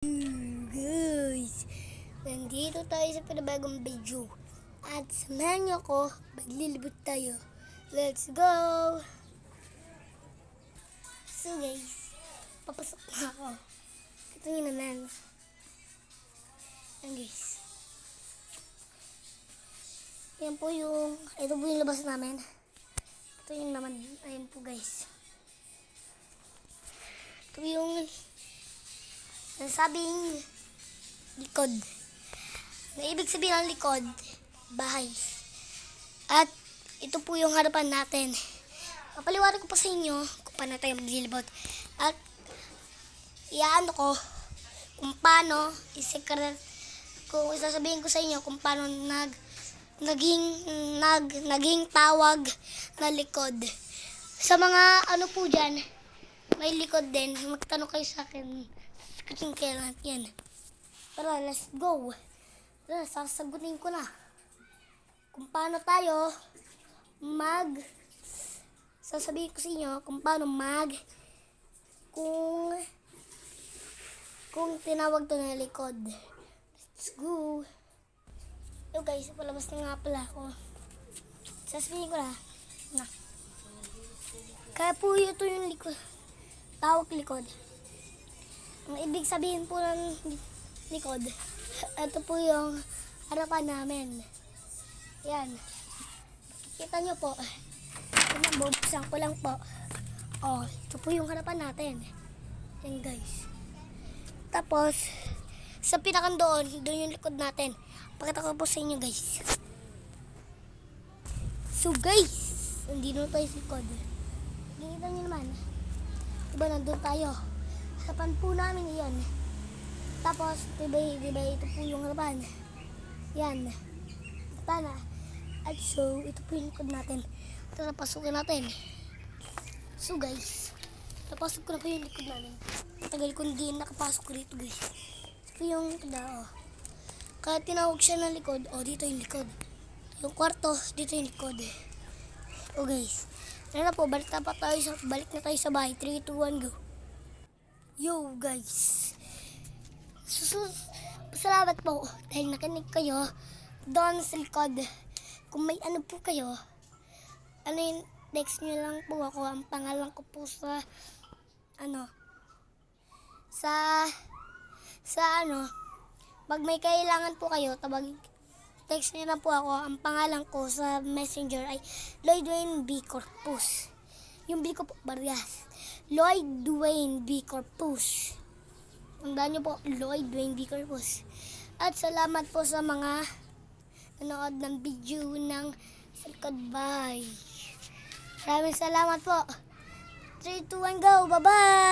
Guys, nandito tayo sa panibagong video. At samahan niyo ako, maglilibot tayo. Let's go! So guys, papasok na ako. Ito yun naman. Yan guys. Ito po yung labas namin. Ito yun naman. Ayan po guys. Ito yung nasabing likod. Na ibig sabihin ng likod, bahay. At ito po yung harapan natin. Papaliwanag ko pa sa inyo kung paano tayo maglilibot. At iaano ko kung paano kung isasabihin ko sa inyo kung paano naging tawag na likod. Sa mga ano po dyan, may likod din. Magtanong kayo sa akin. Kasing kailangan yan. Tara, let's go. Tara, sasagutin ko na. Kung paano tayo sasabihin ko sa inyo kung paano kung tinawag to na likod. Let's go. Yo guys, palabas na nga pala ako. Sasabihin ko na. Kaya po ito yung likod. Tawag likod. Ang ibig sabihin po ng likod, ito po yung harapan namin. Yan. Kita nyo po. Bubuksan ko lang po. Oh, ito po yung harapan natin. Yan guys. Tapos, sa pinakang doon yung likod natin. Pakita ko po sa inyo guys. So guys, hindi na tayo sa likod. Nakikita nyo naman. Diba nandun tayo? Harapan po namin iyon. Tapos, diba ito po yung harapan. Yan. Tana. At so, ito po yung likod natin. Ito napasukin natin. So guys, napasok ko na po yung likod namin. Tagal ko hindi nakapasok dito guys. Ito yung likod na, oh. Kaya tinawag siya ng likod, oh dito yung likod. Yung kwarto, dito yung likod. Oh guys, ano na po, balik na tayo sa bahay. 3, 2, 1, go. Yo guys, salamat po dahil nakinig kayo doon sa likod. Kung may ano po kayo, text nyo lang po ako. Ang pangalan ko po sa pag may kailangan po kayo, text nyo lang po ako. Ang pangalan ko sa messenger ay Lloyd Dwayne B. Corpus. Yung B ko po, Barrias. Lloyd Dwayne B. Corpus. Tandaan nyo po, Lloyd Dwayne B. Corpus. At salamat po sa mga nanood ng video ng Silkod Bahay. Maraming salamat po. 3, 2, 1, go! Bye-bye!